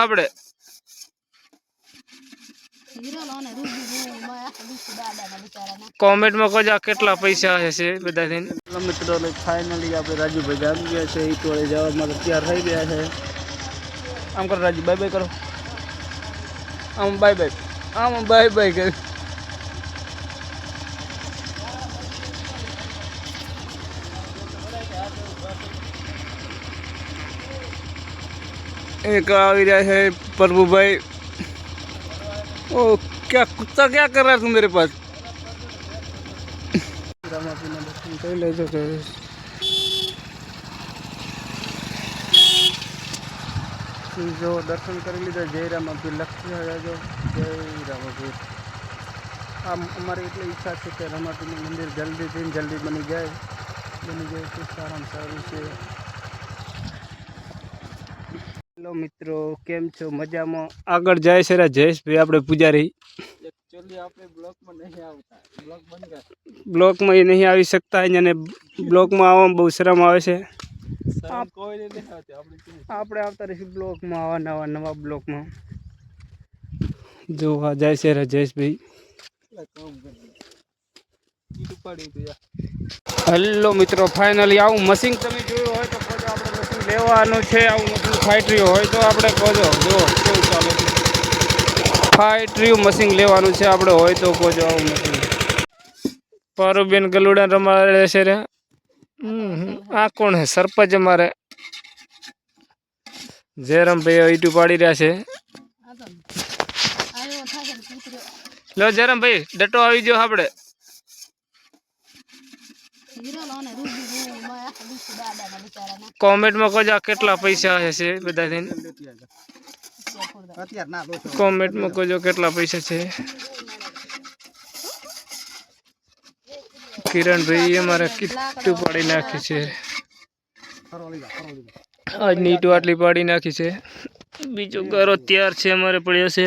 આપણે કોમેન્ટ में कहજો કેટલા પૈસા હશે બધા થઈને। મિત્રો ફાઇનલી આપણે રાજુભાઈ આવી ગયા છે, ઈટ વાળે જવા માટે તૈયાર થઈ ગયા છે। આમ કરો રાજુ, બાય બાય કરો, આમ બાય બાય, આમ બાય બાય कर। एक આવી રહ્યા है प्रभु भाई। ओ क्या कुत्ता क्या कर रहा है तू मेरे पास? जो दर्शन कर लीधा जय राम अभी लक्ष्य जो जय राम अभी आम अमरी एटली इच्छा है कि रमापी मंदिर जल्दी थी जल्दी बनी जाए तो सारा सारू है। हेलो मित्रों, केम छो? मजा में आगळ जाए छे जयेश भाई आपणे पुजारी। एक्चुअली आपणे ब्लॉक में नहीं आवता, ब्लॉक बन गया, ब्लॉक में ही नहीं आवी सकता है ने ब्लॉक में आवવામાં બહુ શરમ આવે છે। કોઈ નહીં આવતી, આપણે આવતા રહીશું બ્લોક માં, આવા નવા નવા બ્લોક માં। જો આ જાય છે રાજેશ ભાઈ। हेलो मित्रों, फाइनली आવું મશીન તમે જોયું હોય તો કહજો, આપણે મશીન લેવાનું છે। આવું મશીન ફાઈટ્રીઓ હોય તો આપણે કહજો। જો કેવું ચાલે છે, ફાઈટ્રીઓ મશીન લેવાનું છે આપણે, હોય તો કહજો આવું મશીન। પારુબેન ગલુડા રમાડે છે રે। આ કોણ હે? સરપંચ અમારે જયરામ ભાઈ ઈટુ પાડી રહ્યા છે। લો જયરામ ભાઈ ડટો આવી ગયો આપણે। કોમેન્ટ में कहજો કેટલા પૈસા હશે બધા થઈને। કોમેન્ટ में कहજો કેટલા પૈસા છે। किरण भाई हमारे किट्टू पाड़ी नाखी है, आज नीट आटली पाड़ी नाखी है। बीजो गारो तैयार है अमारे पड़े से।